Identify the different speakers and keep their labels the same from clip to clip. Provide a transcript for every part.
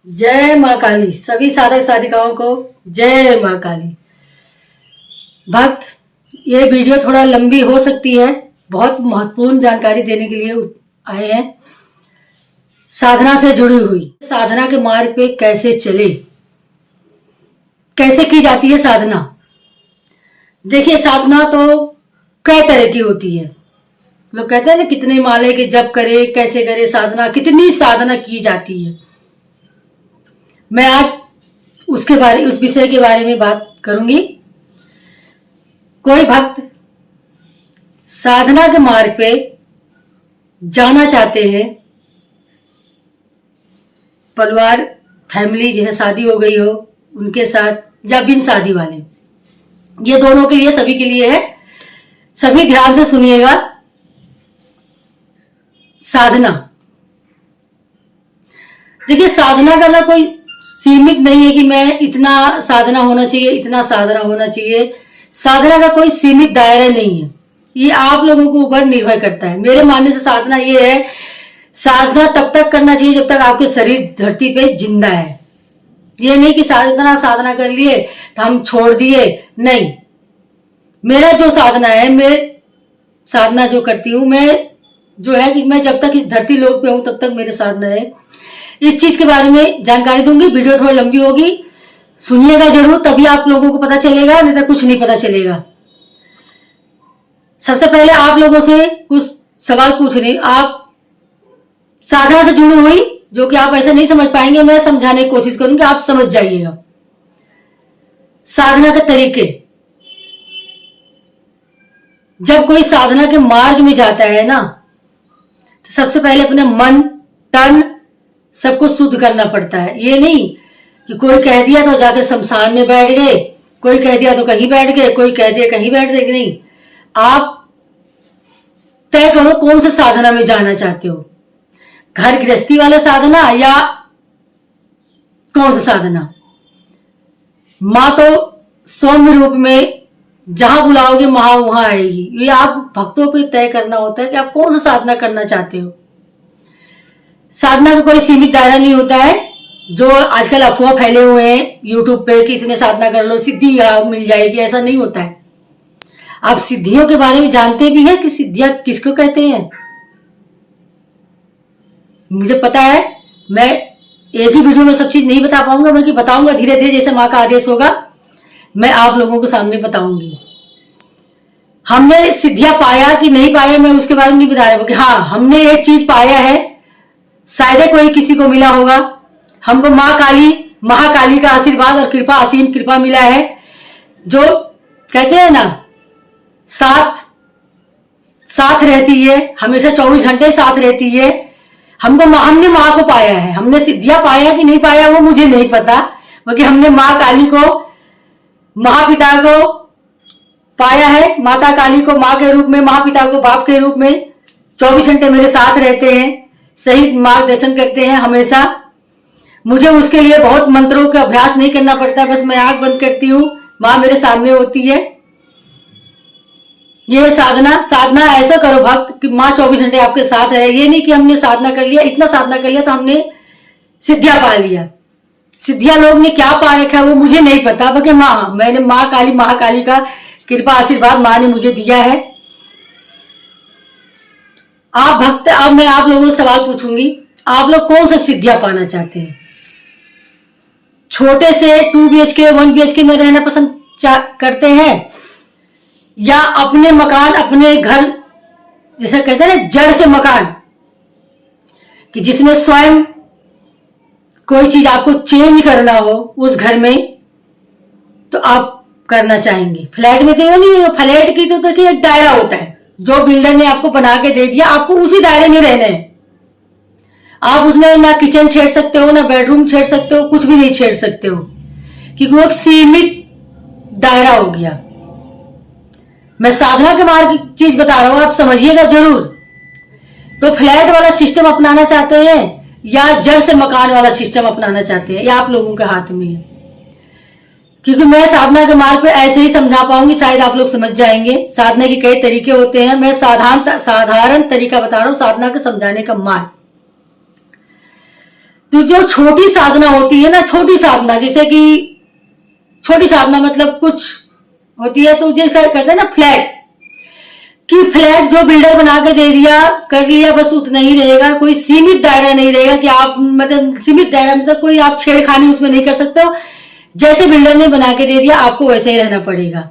Speaker 1: जय माँ काली। सभी साधक साधिकाओं को जय माँ काली। भक्त, ये वीडियो थोड़ा लंबी हो सकती है, बहुत महत्वपूर्ण जानकारी देने के लिए आए हैं। साधना से जुड़ी हुई, साधना के मार्ग पे कैसे चले, कैसे की जाती है साधना। देखिए, साधना तो कई तरह की होती है। लोग कहते हैं ना, कितने माले के जप करे, कैसे करे साधना, कितनी साधना की जाती है। मैं आज उस विषय के बारे में बात करूंगी। कोई भक्त साधना के मार्ग पे जाना चाहते हैं, परिवार फैमिली जैसे शादी हो गई हो उनके साथ, या बिन शादी वाले, ये दोनों के लिए, सभी के लिए है। सभी ध्यान से सुनिएगा। साधना, देखिए, साधना का ना कोई सीमित नहीं है कि मैं इतना साधना होना चाहिए, इतना साधना होना चाहिए। साधना का कोई सीमित दायरा नहीं है, ये आप लोगों के ऊपर निर्भर करता है। मेरे मानने से साधना ये है, साधना तब तक करना चाहिए जब तक आपके शरीर धरती पे जिंदा है। ये नहीं कि साधना कर लिए तो हम छोड़ दिए, नहीं। मेरा जो साधना है, मैं साधना जो करती हूँ, मैं जो है कि मैं जब तक इस धरती लोक पे हूं तब तक मेरे साधना है। इस चीज के बारे में जानकारी दूंगी। वीडियो थोड़ी लंबी होगी, सुनिएगा जरूर, तभी आप लोगों को पता चलेगा, नहीं तो कुछ नहीं पता चलेगा। सबसे पहले आप लोगों से कुछ सवाल पूछ रही। आप साधना से जुड़ी हुई, जो कि आप ऐसे नहीं समझ पाएंगे, मैं समझाने की कोशिश करूंगी, आप समझ जाइएगा। साधना के तरीके, जब कोई साधना के मार्ग में जाता है ना, तो सबसे पहले अपने मन तन सबको शुद्ध करना पड़ता है। ये नहीं कि कोई कह दिया तो जाकर शमशान में बैठ गए, कोई कह दिया तो कहीं बैठ गए, कोई कह दिया कहीं बैठ गए। नहीं, आप तय करो कौन से साधना में जाना चाहते हो, घर गृहस्थी वाला साधना या कौन सा साधना। माँ तो सौम्य रूप में जहां बुलाओगे वहां आएगी। ये आप भक्तों पे तय करना होता है कि आप कौन सा साधना करना चाहते हो। साधना का कोई सीमित दायरा नहीं होता है, जो आजकल अफवाह फैले हुए हैं यूट्यूब पे कि इतने साधना कर लो सिद्धि मिल जाएगी, ऐसा नहीं होता है। आप सिद्धियों के बारे में जानते भी हैं कि सिद्धियां किसको कहते हैं। मुझे पता है, मैं एक ही वीडियो में सब चीज नहीं बता पाऊंगा, बल्कि बताऊंगा धीरे धीरे, जैसे माँ का आदेश होगा मैं आप लोगों के सामने बताऊंगी। हमने सिद्धियां पाया कि नहीं पाया, मैं उसके बारे में नहीं बता रहा, हाँ हमने एक चीज पाया है, शायद कोई किसी को मिला होगा। हमको माँ काली, महाकाली का आशीर्वाद और कृपा, असीम कृपा मिला है। जो कहते हैं ना, साथ रहती है, हमेशा 24 घंटे साथ रहती है। हमने माँ को पाया है। हमने सिद्धियां पाया कि नहीं पाया वो मुझे नहीं पता, क्योंकि हमने माँ काली को, महापिता को पाया है। माता काली को माँ के रूप में, महापिता को बाप के रूप में 24 घंटे मेरे साथ रहते हैं, सही मार्गदर्शन करते हैं हमेशा। मुझे उसके लिए बहुत मंत्रों का अभ्यास नहीं करना पड़ता, बस मैं आंख बंद करती हूँ, माँ मेरे सामने होती है। ये साधना ऐसा करो भक्त कि माँ 24 घंटे आपके साथ रहे। ये नहीं कि हमने साधना कर लिया, इतना साधना कर लिया तो हमने सिद्धियां पा लिया। सिद्धियां लोग ने क्या पा रखा है वो मुझे नहीं पता, बाकी मैंने माँ काली, महाकाली का कृपा आशीर्वाद माँ ने मुझे दिया है। आप भक्त, अब मैं आप लोगों से सवाल पूछूंगी, आप लोग कौन सा सिद्धियां पाना चाहते हैं। छोटे से 2 BHK 1 BHK में रहना पसंद करते हैं, या अपने मकान, अपने घर, जैसे कहते हैं ना जड़ से मकान, कि जिसमें स्वयं कोई चीज आपको चेंज करना हो उस घर में, तो आप करना चाहेंगे। फ्लैट में तो नहीं, फ्लैट की तो देखिए एक दायरा होता है, जो बिल्डर ने आपको बना के दे दिया, आपको उसी दायरे में रहना है। आप उसमें ना किचन छेड़ सकते हो, ना बेडरूम छेड़ सकते हो, कुछ भी नहीं छेड़ सकते हो, क्योंकि वो एक सीमित दायरा हो गया। मैं साधना के मार्ग की चीज बता रहा हूं, आप समझिएगा जरूर। तो फ्लैट वाला सिस्टम अपनाना चाहते हैं या जड़ से मकान वाला सिस्टम अपनाना चाहते हैं, ये आप लोगों के हाथ में है। क्योंकि मैं साधना के मार्ग पे ऐसे ही समझा पाऊंगी, शायद आप लोग समझ जाएंगे। साधना के कई तरीके होते हैं, मैं साधारण तरीका बता रहा हूं साधना के समझाने का मार्ग। तो जो छोटी साधना होती है ना, छोटी साधना, जैसे कि छोटी साधना मतलब कुछ होती है, तो जैसे कहते हैं ना फ्लैट, कि फ्लैट जो बिल्डर बना के दे दिया, कर लिया, बस उतना ही रहेगा, कोई सीमित दायरा नहीं रहेगा कि आप मतलब सीमित दायरा मतलब कोई आप छेड़खानी उसमें नहीं कर सकते हो, जैसे बिल्डर ने बना के दे दिया आपको वैसे ही रहना पड़ेगा।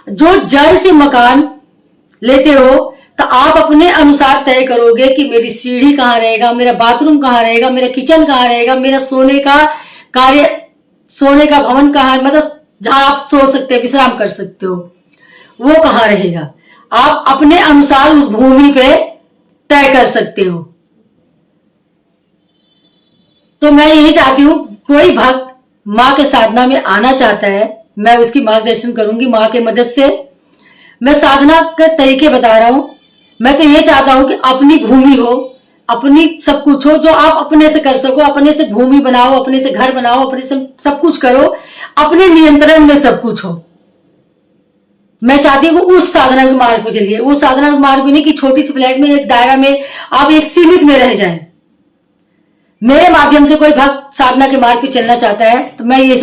Speaker 1: जो जड़ से मकान लेते हो तो आप अपने अनुसार तय करोगे कि मेरी सीढ़ी कहाँ रहेगा, मेरा बाथरूम कहाँ रहेगा, मेरा किचन कहाँ रहेगा, मेरा सोने का भवन कहाँ, मतलब जहां आप सो सकते हैं, विश्राम कर सकते हो, वो कहाँ रहेगा। आप अपने अनुसार उस भूमि पे तय कर सकते हो। तो मैं यही चाहती हूं, कोई भक्त मां के साधना में आना चाहता है, मैं उसकी मार्गदर्शन करूंगी मां के मदद से। मैं साधना के तरीके बता रहा हूं। मैं तो ये चाहता हूं कि अपनी भूमि हो, अपनी सब कुछ हो, जो आप अपने से कर सको, अपने से भूमि बनाओ, अपने से घर बनाओ, अपने से सब कुछ करो, अपने नियंत्रण में सब कुछ हो। मैं चाहती हूँ उस साधना के मार्ग पर चलिए, उस साधना के मार्ग में नहीं कि छोटी सी फ्लैट में, एक दायरा में आप एक सीमित में रह जाएं। मेरे माध्यम से कोई भक्त साधना के मार्ग पे चलना चाहता है तो मैं ये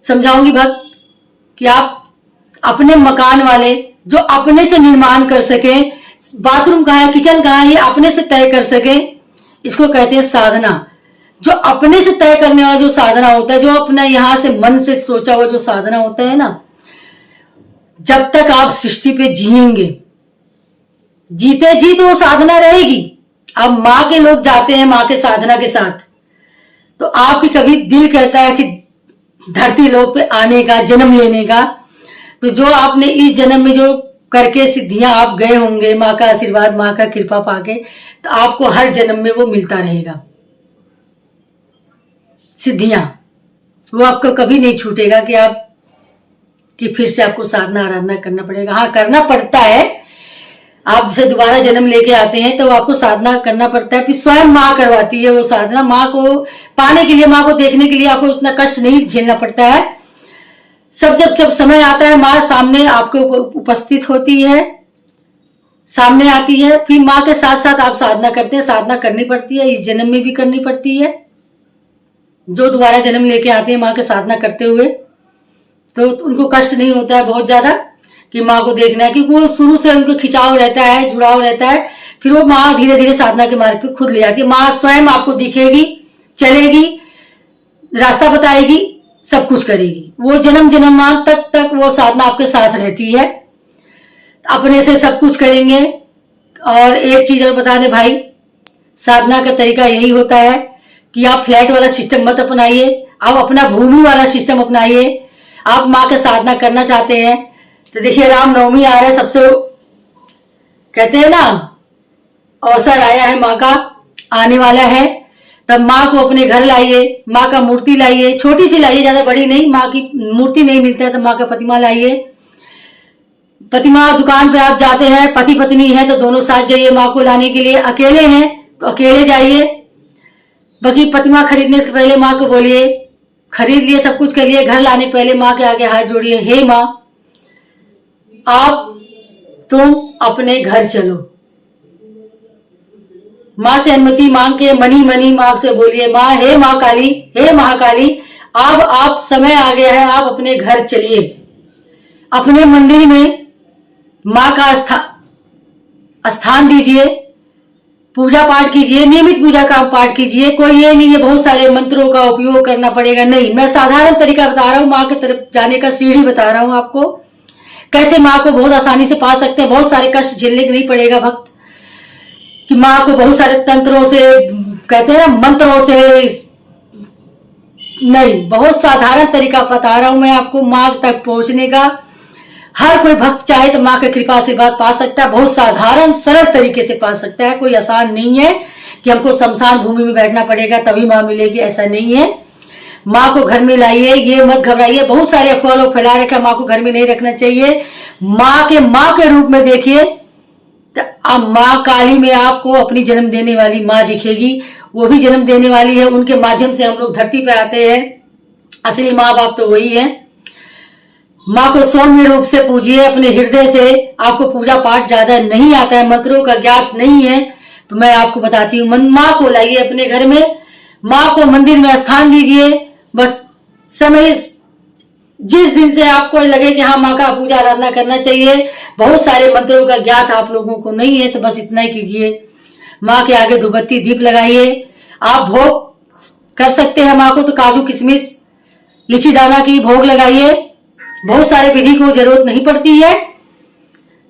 Speaker 1: समझाऊंगी भक्त कि आप अपने मकान वाले जो अपने से निर्माण कर सके, बाथरूम कहाँ है, किचन कहाँ है, ये अपने से तय कर सके, इसको कहते हैं साधना। जो अपने से तय करने वाला जो साधना होता है, जो अपना यहां से मन से सोचा हुआ जो साधना होता है ना, जब तक आप सृष्टि पे जिएंगे, जीते जी तो वो साधना रहेगी। अब माँ के लोग जाते हैं माँ के साधना के साथ, तो आपकी कभी दिल कहता है कि धरती लोक पे आने का, जन्म लेने का, तो जो आपने इस जन्म में जो करके सिद्धियां आप गए होंगे, माँ का आशीर्वाद, माँ का कृपा पाके, तो आपको हर जन्म में वो मिलता रहेगा। सिद्धियां वो आपको कभी नहीं छूटेगा कि फिर से आपको साधना आराधना करना पड़ेगा। हाँ, करना पड़ता है। आप जैसे दोबारा जन्म लेके आते हैं तो आपको साधना करना पड़ता है, फिर स्वयं माँ करवाती है वो साधना। माँ को पाने के लिए, माँ को देखने के लिए आपको उतना कष्ट नहीं झेलना पड़ता है। जब समय आता है, माँ सामने आपके उपस्थित होती है, सामने आती है, फिर माँ के साथ साथ आप साधना करते हैं। साधना करनी पड़ती है, इस जन्म में भी करनी पड़ती है। जो दोबारा जन्म लेके आते हैं माँ के साधना करते हुए, तो उनको कष्ट नहीं होता है बहुत ज्यादा कि माँ को देखना है, क्योंकि वो शुरू से उनको खिंचाव रहता है, जुड़ाव रहता है। फिर वो माँ धीरे धीरे साधना के मार्ग पे खुद ले जाती है। माँ स्वयं आपको दिखेगी, चलेगी, रास्ता बताएगी, सब कुछ करेगी। वो जन्म जन्मांत तक वो साधना आपके साथ रहती है। अपने से सब कुछ करेंगे। और एक चीज और बता दे भाई, साधना का तरीका यही होता है कि आप फ्लैट वाला सिस्टम मत अपनाइए, आप अपना भूमि वाला सिस्टम अपनाइए। आप माँ का साधना करना चाहते हैं तो देखिए, रामनवमी आ रहा है, सबसे कहते हैं ना अवसर आया है, माँ का आने वाला है, तब माँ को अपने घर लाइए, माँ का मूर्ति लाइए, छोटी सी लाइए, ज्यादा बड़ी नहीं। माँ की मूर्ति नहीं मिलता है तो माँ का प्रतिमा लाइए। प्रतिमा दुकान पे आप जाते हैं, पति पत्नी है तो दोनों साथ जाइए माँ को लाने के लिए, अकेले हैं तो अकेले जाइए। बाकी प्रतिमा खरीदने से पहले माँ को बोलिए, खरीद लिए, सब कुछ कर लिए, घर लाने पहले माँ के आगे हाथ जोड़िए, हे माँ तुम अपने घर चलो। माँ से अनुमति मांग के मनी मनी माँ से बोलिए, माँ, हे माँ काली, हे महाकाली, अब आप समय आ गया है, आप अपने घर चलिए। अपने मंदिर में माँ का स्थान दीजिए, पूजा पाठ कीजिए, नियमित पूजा का पाठ कीजिए। कोई ये नहीं है बहुत सारे मंत्रों का उपयोग करना पड़ेगा, नहीं। मैं साधारण तरीका बता रहा हूँ, माँ की तरफ जाने का सीढ़ी बता रहा हूँ आपको, कैसे माँ को बहुत आसानी से पा सकते हैं। बहुत सारे कष्ट झेलने के नहीं पड़ेगा भक्त, कि माँ को बहुत सारे तंत्रों से, कहते हैं ना मंत्रों से, नहीं। बहुत साधारण तरीका बता रहा हूं मैं आपको माँ तक पहुंचने का। हर कोई भक्त चाहे तो माँ की कृपा से बात पा सकता है, बहुत साधारण सरल तरीके से पा सकता है। कोई आसान नहीं है कि हमको शमशान भूमि में बैठना पड़ेगा तभी माँ मिलेगी, ऐसा नहीं है। माँ को घर में लाइए, ये मत घबराइए। बहुत सारे अफवाह लोग फैला रखे, माँ को घर में नहीं रखना चाहिए। माँ के रूप में देखिए, तो अब माँ काली में आपको अपनी जन्म देने वाली माँ दिखेगी, वो भी जन्म देने वाली है। उनके माध्यम से हम लोग धरती पे आते हैं। असली माँ बाप तो वही है। माँ को सौम्य रूप से पूजिए अपने हृदय से। आपको पूजा पाठ ज्यादा नहीं आता है, मंत्रों का ज्ञात नहीं है, तो मैं आपको बताती हूँ, माँ को लाइए अपने घर में, माँ को मंदिर में स्थान दीजिए। बस समय जिस दिन से आपको लगे कि हाँ माँ का पूजा आराधना करना चाहिए, बहुत सारे मंत्रों का ज्ञात आप लोगों को नहीं है, तो बस इतना ही कीजिए। माँ के आगे धूपबत्ती दीप लगाइए। आप भोग कर सकते हैं माँ को, तो काजू किशमिश लीची दाना की भोग लगाइए। बहुत सारे विधि को जरूरत नहीं पड़ती है,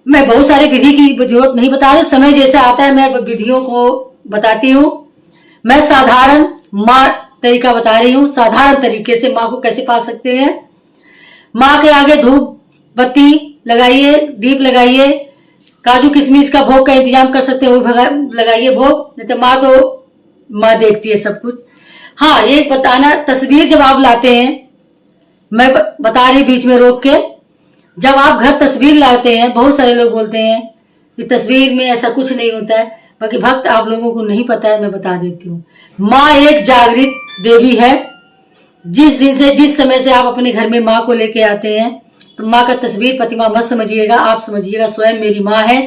Speaker 1: मैं बहुत सारे विधि की जरूरत नहीं बता रही, समय जैसे आता है मैं विधियों को बताती हूँ। मैं साधारण माँ तरीका बता रही हूँ, साधारण तरीके से माँ को कैसे पा सकते हैं। माँ के आगे धूप बत्ती लगाइए, दीप लगाइए, काजू किशमिश का भोग का इंतजाम कर सकते हैं, वो लगाइए भोग, नहीं तो माँ देखती है सब कुछ। हाँ, एक बताना, तस्वीर जब आप लाते हैं, मैं बता रही बीच में रोक के, जब आप घर तस्वीर लाते हैं, बहुत सारे लोग बोलते हैं कि तस्वीर में ऐसा कुछ नहीं होता है, बाकी भक्त आप लोगों को नहीं पता है, मैं बता देती हूँ। माँ एक जागृत देवी है। जिस दिन से, जिस समय से आप अपने घर में माँ को लेके आते हैं, तो माँ का तस्वीर प्रतिमा मत समझिएगा, आप समझिएगा स्वयं मेरी माँ है।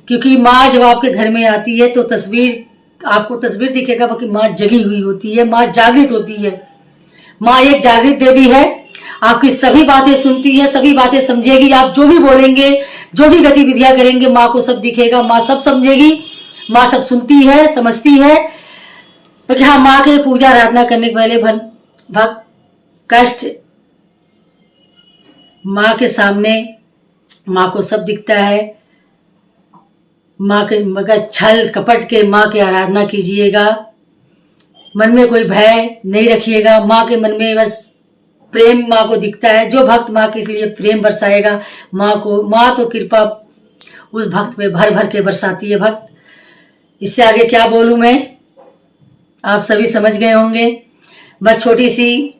Speaker 1: क्योंकि माँ जब आपके घर में आती है तो तस्वीर, आपको तस्वीर दिखेगा, बाकी माँ जगी हुई होती है, माँ जागृत होती है। माँ एक जागृत देवी है, आपकी सभी बातें सुनती है, सभी बातें समझेगी। आप जो भी बोलेंगे, जो भी गतिविधियां करेंगे, माँ को सब दिखेगा, माँ सब समझेगी, माँ सब सुनती है, समझती है। क्योंकि हाँ, माँ के पूजा आराधना करने के पहले भक्त कष्ट, माँ के सामने माँ को सब दिखता है। माँ के मगर छल कपट के माँ की आराधना कीजिएगा। मन में कोई भय नहीं रखिएगा, माँ के मन में बस प्रेम माँ को दिखता है। जो भक्त माँ के लिए प्रेम बरसाएगा, माँ तो कृपा उस भक्त में भर भर के बरसाती है। भक्त, इससे आगे क्या बोलूं मैं, आप सभी समझ गए होंगे। बस छोटी सी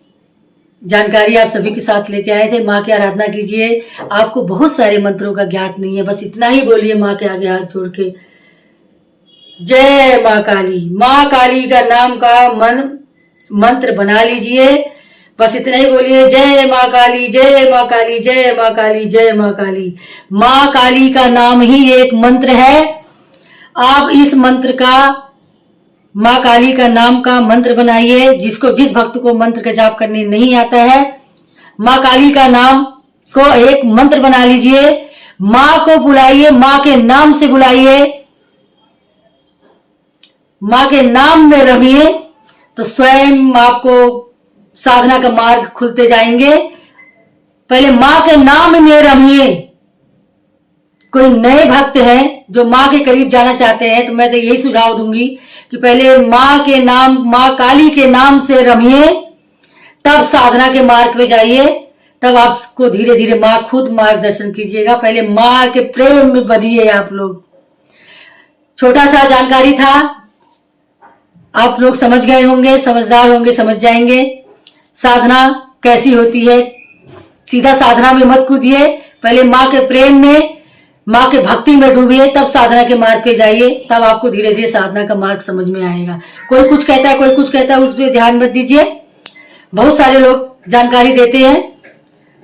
Speaker 1: जानकारी आप सभी के साथ लेके आए थे। माँ की आराधना कीजिए, आपको बहुत सारे मंत्रों का ज्ञात नहीं है, बस इतना ही बोलिए माँ के आगे हाथ जोड़ के, जय माँ काली। माँ काली का नाम का मंत्र बना लीजिए, बस इतना ही बोलिए, जय माँ काली, जय माँ काली, जय माँ काली, जय माँ काली। माँ काली का नाम ही एक मंत्र है। आप इस मंत्र का, माँ काली का नाम का मंत्र बनाइए। जिस भक्त को मंत्र का जाप करने नहीं आता है, माँ काली का नाम को एक मंत्र बना लीजिए। माँ को बुलाइए, माँ के नाम से बुलाइए, माँ के नाम में रमिए, तो स्वयं आपको साधना का मार्ग खुलते जाएंगे। पहले माँ के नाम में रमिए। कोई नए भक्त हैं जो माँ के करीब जाना चाहते हैं, तो मैं तो यही सुझाव दूंगी कि पहले माँ के नाम, माँ काली के नाम से रमिए, तब साधना के मार्ग पे जाइए, तब आपको धीरे धीरे माँ खुद मार्गदर्शन कीजिएगा। पहले माँ के प्रेम में बनिए आप लोग। छोटा सा जानकारी था, आप लोग समझ गए होंगे, समझदार होंगे, समझ जाएंगे साधना कैसी होती है। सीधा साधना में मत कूदिए, पहले माँ के प्रेम में, माँ के भक्ति में डूबिए, तब साधना के मार्ग पे जाइए, तब आपको धीरे धीरे साधना का मार्ग समझ में आएगा। कोई कुछ कहता है, कोई कुछ कहता है, उस पर ध्यान मत दीजिए, बहुत सारे लोग जानकारी देते हैं।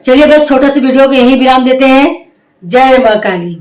Speaker 1: चलिए बस छोटा सा वीडियो को यहीं विराम देते हैं। जय माँ काली।